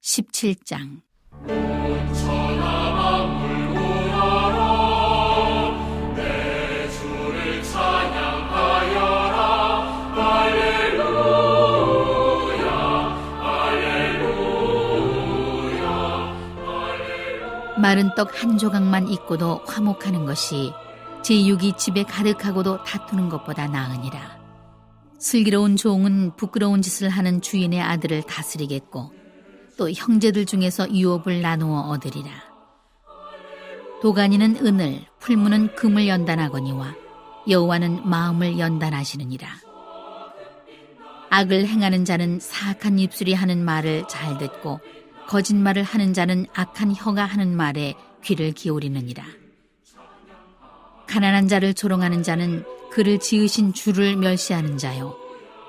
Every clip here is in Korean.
17장. 마른 떡 한 조각만 있고도 화목하는 것이 제6이 집에 가득하고도 다투는 것보다 나으니라. 슬기로운 종은 부끄러운 짓을 하는 주인의 아들을 다스리겠고 또 형제들 중에서 유업을 나누어 얻으리라. 도가니는 은을, 풀무는 금을 연단하거니와 여호와는 마음을 연단하시느니라. 악을 행하는 자는 사악한 입술이 하는 말을 잘 듣고 거짓말을 하는 자는 악한 혀가 하는 말에 귀를 기울이느니라. 가난한 자를 조롱하는 자는 그를 지으신 주를 멸시하는 자요,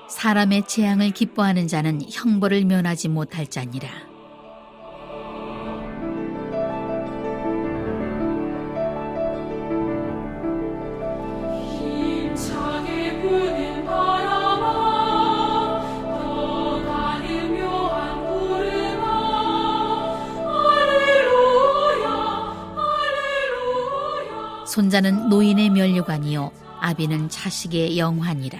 사람의 재앙을 기뻐하는 자는 형벌을 면하지 못할 자니라. 손자는 노인의 면류관이요 아비는 자식의 영환이라.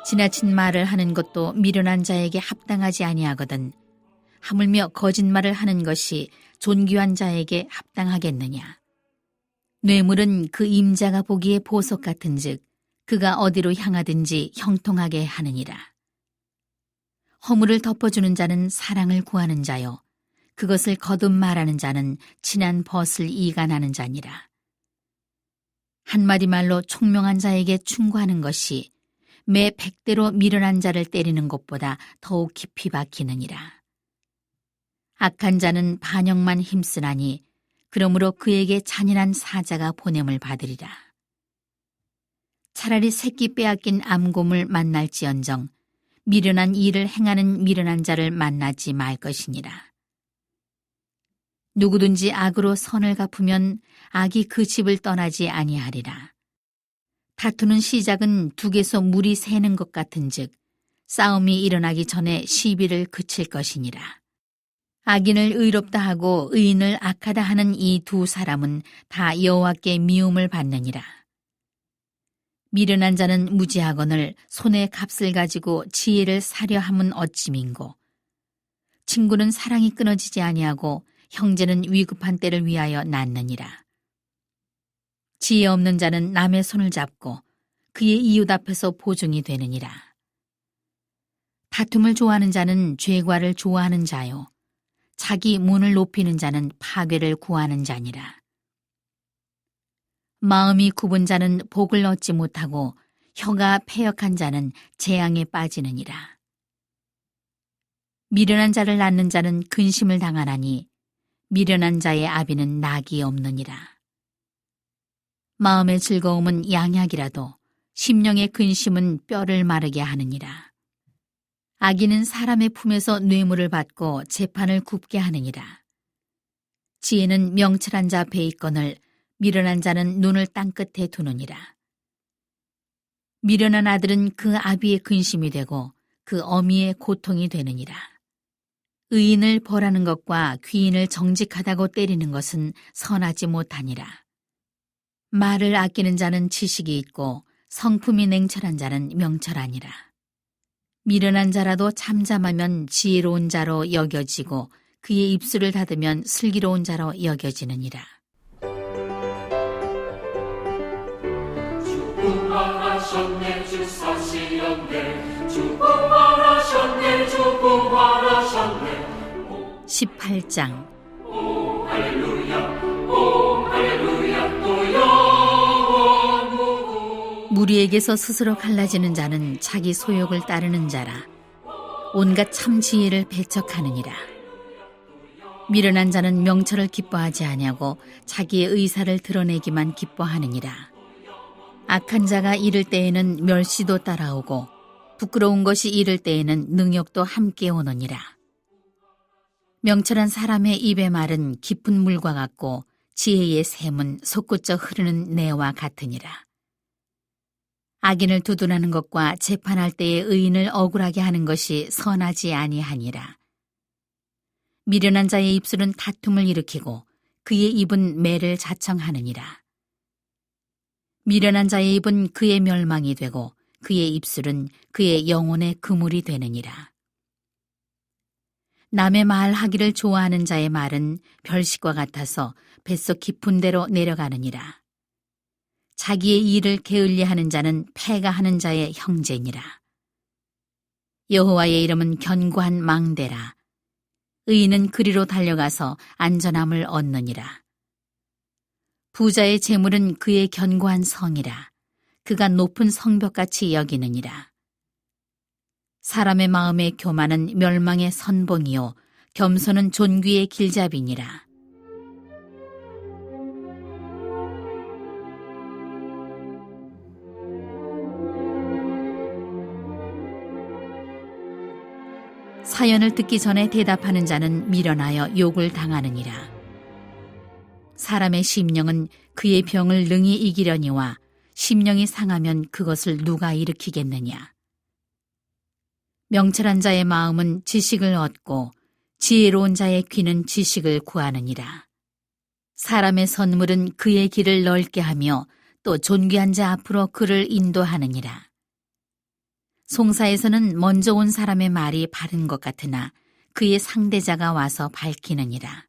지나친 말을 하는 것도 미련한 자에게 합당하지 아니하거든 하물며 거짓말을 하는 것이 존귀한 자에게 합당하겠느냐. 뇌물은 그 임자가 보기에 보석 같은즉 그가 어디로 향하든지 형통하게 하느니라. 허물을 덮어주는 자는 사랑을 구하는 자요 그것을 거듭 말하는 자는 친한 벗을 이간하는 자니라. 한마디 말로 총명한 자에게 충고하는 것이 매 100대로 미련한 자를 때리는 것보다 더욱 깊이 박히느니라. 악한 자는 반역만 힘쓰나니 그러므로 그에게 잔인한 사자가 보냄을 받으리라. 차라리 새끼 빼앗긴 암곰을 만날지언정 미련한 일을 행하는 미련한 자를 만나지 말 것이니라. 누구든지 악으로 선을 갚으면 악이 그 집을 떠나지 아니하리라. 다투는 시작은 둑에서 물이 새는 것 같은즉 싸움이 일어나기 전에 시비를 그칠 것이니라. 악인을 의롭다 하고 의인을 악하다 하는 이 두 사람은 다 여호와께 미움을 받느니라. 미련한 자는 무지하거늘 손에 값을 가지고 지혜를 사려 함은 어찌민고. 친구는 사랑이 끊어지지 아니하고 형제는 위급한 때를 위하여 낳느니라. 지혜 없는 자는 남의 손을 잡고 그의 이웃 앞에서 보증이 되느니라. 다툼을 좋아하는 자는 죄과를 좋아하는 자요 자기 문을 높이는 자는 파괴를 구하는 자니라. 마음이 굽은 자는 복을 얻지 못하고 혀가 패역한 자는 재앙에 빠지느니라. 미련한 자를 낳는 자는 근심을 당하나니 미련한 자의 아비는 낙이 없느니라. 마음의 즐거움은 양약이라도 심령의 근심은 뼈를 마르게 하느니라. 악인은 사람의 품에서 뇌물을 받고 재판을 굽게 하느니라. 지혜는 명철한 자 배에 있거늘 미련한 자는 눈을 땅끝에 두느니라. 미련한 아들은 그 아비의 근심이 되고 그 어미의 고통이 되느니라. 의인을 벌하는 것과 귀인을 정직하다고 때리는 것은 선하지 못하니라. 말을 아끼는 자는 지식이 있고 성품이 냉철한 자는 명철하니라. 미련한 자라도 잠잠하면 지혜로운 자로 여겨지고 그의 입술을 닫으면 슬기로운 자로 여겨지느니라. 주봉하셨네 주사시였네 주봉하셨네 주봉하셨네 18장. 오 할렐루야 오 할렐루야 또 영원무궁. 무리에게서 스스로 갈라지는 자는 자기 소욕을 따르는 자라. 온갖 참 지혜를 배척하느니라. 미련한 자는 명철을 기뻐하지 아니하고 자기의 의사를 드러내기만 기뻐하느니라. 악한 자가 이를 때에는 멸시도 따라오고 부끄러운 것이 이를 때에는 능욕도 함께 오느니라. 명철한 사람의 입의 말은 깊은 물과 같고 지혜의 샘은 솟구쳐 흐르는 내와 같으니라. 악인을 두둔하는 것과 재판할 때에 의인을 억울하게 하는 것이 선하지 아니하니라. 미련한 자의 입술은 다툼을 일으키고 그의 입은 매를 자청하느니라. 미련한 자의 입은 그의 멸망이 되고 그의 입술은 그의 영혼의 그물이 되느니라. 남의 말하기를 좋아하는 자의 말은 별식과 같아서 뱃속 깊은 데로 내려가느니라. 자기의 일을 게을리하는 자는 패가하는 자의 형제니라. 여호와의 이름은 견고한 망대라. 의인은 그리로 달려가서 안전함을 얻느니라. 부자의 재물은 그의 견고한 성이라. 그가 높은 성벽같이 여기느니라. 사람의 마음의 교만은 멸망의 선봉이요 겸손은 존귀의 길잡이니라. 사연을 듣기 전에 대답하는 자는 미련하여 욕을 당하느니라. 사람의 심령은 그의 병을 능히 이기려니와 심령이 상하면 그것을 누가 일으키겠느냐. 명철한 자의 마음은 지식을 얻고 지혜로운 자의 귀는 지식을 구하느니라. 사람의 선물은 그의 길을 넓게 하며 또 존귀한 자 앞으로 그를 인도하느니라. 송사에서는 먼저 온 사람의 말이 바른 것 같으나 그의 상대자가 와서 밝히느니라.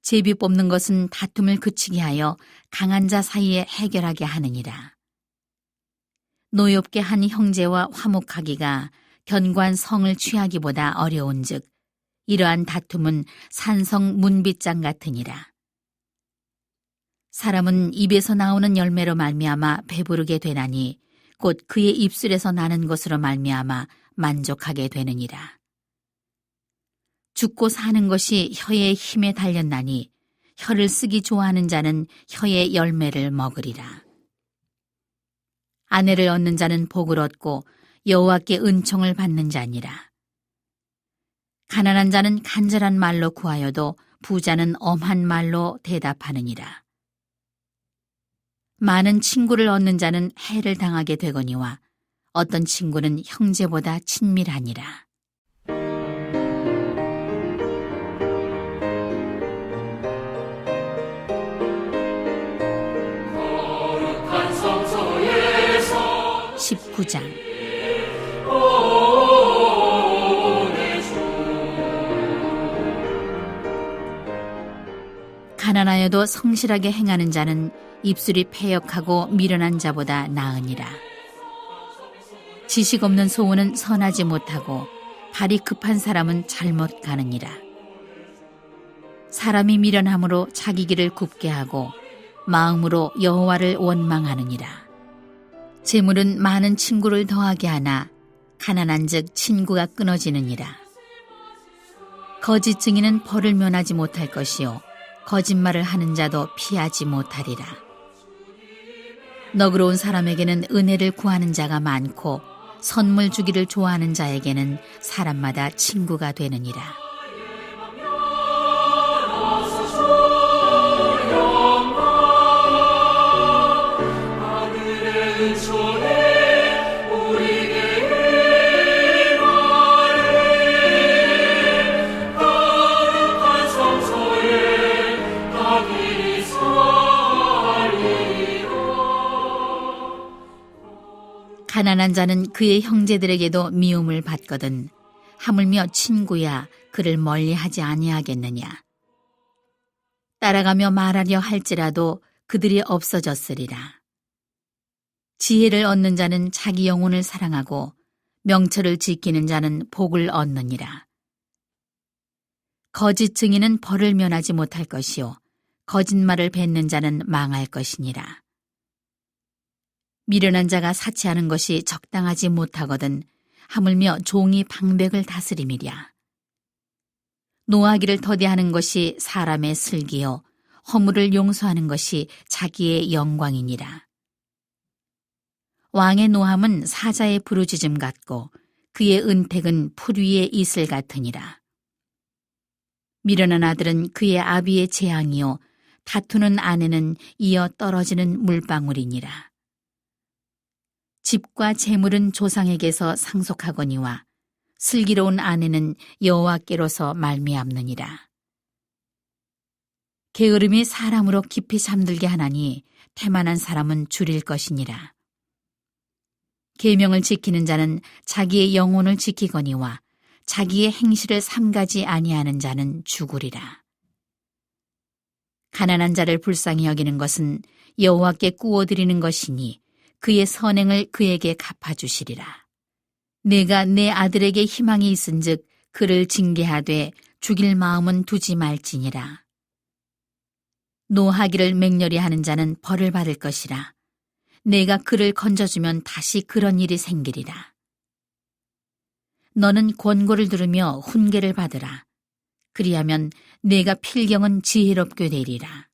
제비 뽑는 것은 다툼을 그치게 하여 강한 자 사이에 해결하게 하느니라. 노엽게 한 형제와 화목하기가 견고한 성을 취하기보다 어려운즉 이러한 다툼은 산성 문빗장 같으니라. 사람은 입에서 나오는 열매로 말미암아 배부르게 되나니 곧 그의 입술에서 나는 것으로 말미암아 만족하게 되느니라. 죽고 사는 것이 혀의 힘에 달렸나니 혀를 쓰기 좋아하는 자는 혀의 열매를 먹으리라. 아내를 얻는 자는 복을 얻고 여호와께 은총을 받는 자니라. 가난한 자는 간절한 말로 구하여도 부자는 엄한 말로 대답하느니라. 많은 친구를 얻는 자는 해를 당하게 되거니와 어떤 친구는 형제보다 친밀하니라. 거룩한 성소에서 19장 가난하여도 성실하게 행하는 자는 입술이 패역하고 미련한 자보다 나으니라. 지식 없는 소원은 선하지 못하고 발이 급한 사람은 잘못 가느니라. 사람이 미련함으로 자기 길을 굽게 하고 마음으로 여호와를 원망하느니라. 재물은 많은 친구를 더하게 하나 가난한즉 친구가 끊어지느니라. 거짓 증인은 벌을 면하지 못할 것이요 거짓말을 하는 자도 피하지 못하리라. 너그러운 사람에게는 은혜를 구하는 자가 많고 선물 주기를 좋아하는 자에게는 사람마다 친구가 되느니라. 가난한 자는 그의 형제들에게도 미움을 받거든 하물며 친구야 그를 멀리하지 아니하겠느냐. 따라가며 말하려 할지라도 그들이 없어졌으리라. 지혜를 얻는 자는 자기 영혼을 사랑하고 명철을 지키는 자는 복을 얻느니라. 거짓 증인은 벌을 면하지 못할 것이요 거짓말을 뱉는 자는 망할 것이니라. 미련한 자가 사치하는 것이 적당하지 못하거든 하물며 종이 방백을 다스림이랴. 노하기를 더디하는 것이 사람의 슬기요 허물을 용서하는 것이 자기의 영광이니라. 왕의 노함은 사자의 부르짖음 같고 그의 은택은 풀 위의 이슬 같으니라. 미련한 아들은 그의 아비의 재앙이요 다투는 아내는 이어 떨어지는 물방울이니라. 집과 재물은 조상에게서 상속하거니와 슬기로운 아내는 여호와께로서 말미암느니라. 게으름이 사람으로 깊이 잠들게 하나니 태만한 사람은 줄일 것이니라. 계명을 지키는 자는 자기의 영혼을 지키거니와 자기의 행실을 삼가지 아니하는 자는 죽으리라. 가난한 자를 불쌍히 여기는 것은 여호와께 꾸어드리는 것이니 그의 선행을 그에게 갚아주시리라. 내가 내 아들에게 희망이 있은즉 그를 징계하되 죽일 마음은 두지 말지니라. 노하기를 맹렬히 하는 자는 벌을 받을 것이라. 내가 그를 건져주면 다시 그런 일이 생기리라. 너는 권고를 들으며 훈계를 받으라. 그리하면 내가 필경은 지혜롭게 되리라.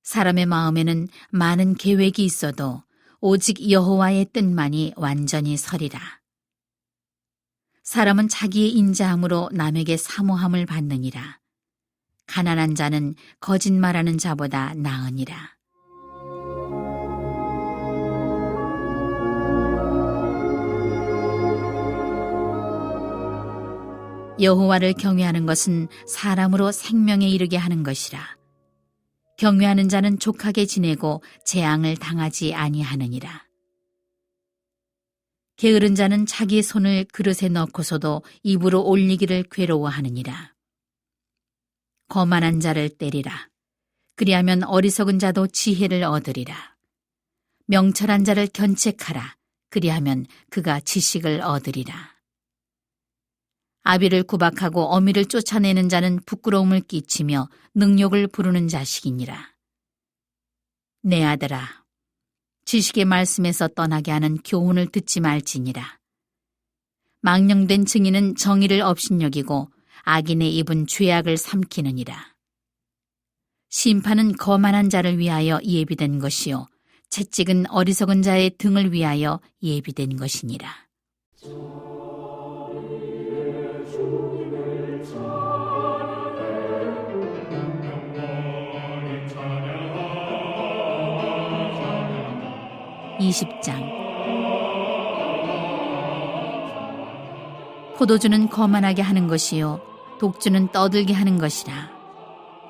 사람의 마음에는 많은 계획이 있어도 오직 여호와의 뜻만이 완전히 서리라. 사람은 자기의 인자함으로 남에게 사모함을 받느니라. 가난한 자는 거짓말하는 자보다 나으니라. 여호와를 경외하는 것은 사람으로 생명에 이르게 하는 것이라. 경외하는 자는 족하게 지내고 재앙을 당하지 아니하느니라. 게으른 자는 자기의 손을 그릇에 넣고서도 입으로 올리기를 괴로워하느니라. 거만한 자를 때리라. 그리하면 어리석은 자도 지혜를 얻으리라. 명철한 자를 견책하라. 그리하면 그가 지식을 얻으리라. 아비를 구박하고 어미를 쫓아내는 자는 부끄러움을 끼치며 능욕을 부르는 자식이니라. 내 아들아, 지식의 말씀에서 떠나게 하는 교훈을 듣지 말지니라. 망령된 증인은 정의를 업신여기고 악인의 입은 죄악을 삼키느니라. 심판은 거만한 자를 위하여 예비된 것이요 채찍은 어리석은 자의 등을 위하여 예비된 것이니라. 20장. 포도주는 거만하게 하는 것이요 독주는 떠들게 하는 것이라.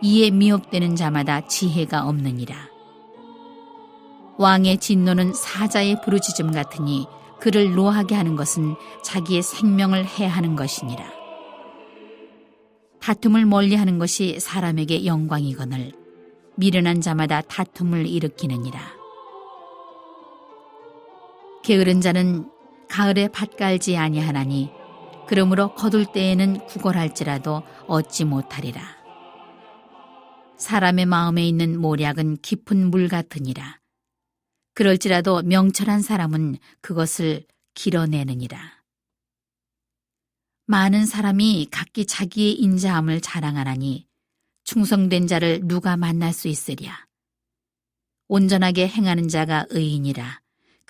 이에 미혹되는 자마다 지혜가 없느니라. 왕의 진노는 사자의 부르짖음 같으니 그를 노하게 하는 것은 자기의 생명을 해하는 것이니라. 다툼을 멀리하는 것이 사람에게 영광이거늘 미련한 자마다 다툼을 일으키느니라. 게으른 자는 가을에 밭 갈지 아니하나니 그러므로 거둘 때에는 구걸할지라도 얻지 못하리라. 사람의 마음에 있는 모략은 깊은 물 같으니라. 그럴지라도 명철한 사람은 그것을 길어내느니라. 많은 사람이 각기 자기의 인자함을 자랑하나니 충성된 자를 누가 만날 수 있으랴. 온전하게 행하는 자가 의인이라.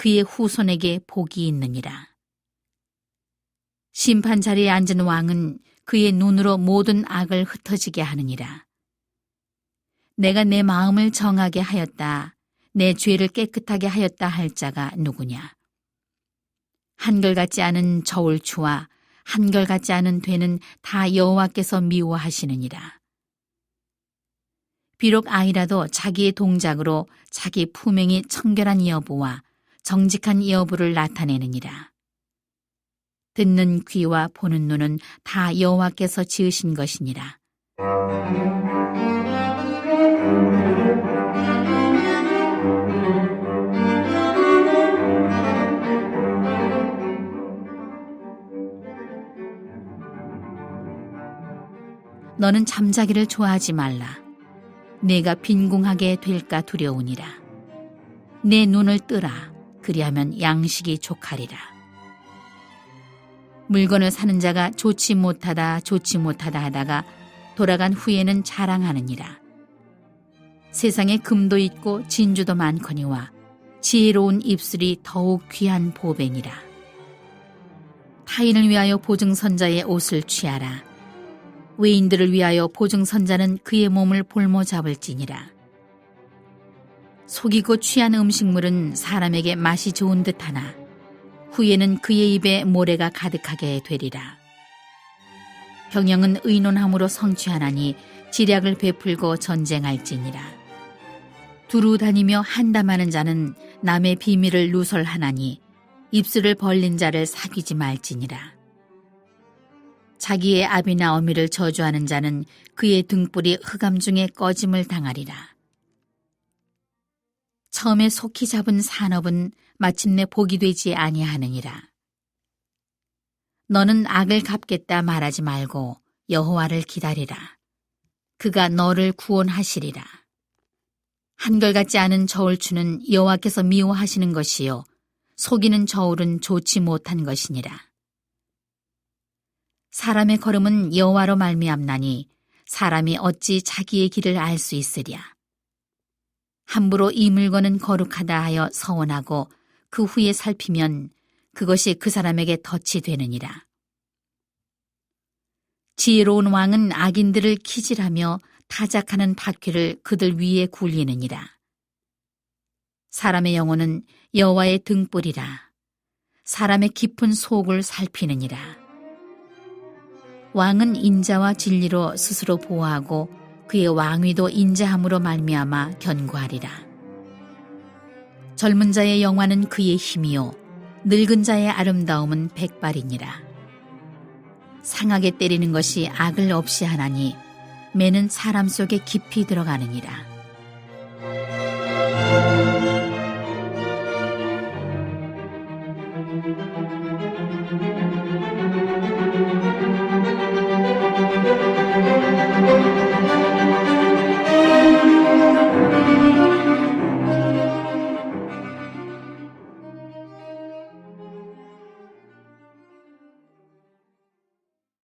그의 후손에게 복이 있느니라. 심판 자리에 앉은 왕은 그의 눈으로 모든 악을 흩어지게 하느니라. 내가 내 마음을 정하게 하였다. 내 죄를 깨끗하게 하였다 할 자가 누구냐. 한결같지 않은 저울추와 한결같지 않은 되는 다 여호와께서 미워하시느니라. 비록 아이라도 자기의 동작으로 자기 품행이 청결한 여부와 정직한 여부를 나타내느니라. 듣는 귀와 보는 눈은 다 여호와께서 지으신 것이니라. 너는 잠자기를 좋아하지 말라. 내가 빈궁하게 될까 두려우니라. 내 눈을 뜨라. 그리하면 양식이 족하리라. 물건을 사는 자가 좋지 못하다 하다가 돌아간 후에는 자랑하느니라. 세상에 금도 있고 진주도 많거니와 지혜로운 입술이 더욱 귀한 보배니라. 타인을 위하여 보증선자의 옷을 취하라. 외인들을 위하여 보증선자는 그의 몸을 볼모 잡을지니라. 속이고 취한 음식물은 사람에게 맛이 좋은 듯하나 후에는 그의 입에 모래가 가득하게 되리라. 병영은 의논함으로 성취하나니 지략을 베풀고 전쟁할지니라. 두루 다니며 한담하는 자는 남의 비밀을 누설하나니 입술을 벌린 자를 사귀지 말지니라. 자기의 아비나 어미를 저주하는 자는 그의 등불이 흑암 중에 꺼짐을 당하리라. 처음에 속히 잡은 산업은 마침내 복이 되지 아니하느니라. 너는 악을 갚겠다 말하지 말고 여호와를 기다리라. 그가 너를 구원하시리라. 한결같지 않은 저울추는 여호와께서 미워하시는 것이요 속이는 저울은 좋지 못한 것이니라. 사람의 걸음은 여호와로 말미암나니 사람이 어찌 자기의 길을 알 수 있으랴. 함부로 이 물건은 거룩하다 하여 서원하고 그 후에 살피면 그것이 그 사람에게 덫이 되느니라. 지혜로운 왕은 악인들을 키질하며 타작하는 바퀴를 그들 위에 굴리느니라. 사람의 영혼은 여호와의 등불이라. 사람의 깊은 속을 살피느니라. 왕은 인자와 진리로 스스로 보호하고 그의 왕위도 인자함으로 말미암아 견고하리라. 젊은 자의 영화는 그의 힘이요 늙은 자의 아름다움은 백발이니라. 상하게 때리는 것이 악을 없이 하나니 매는 사람 속에 깊이 들어가느니라.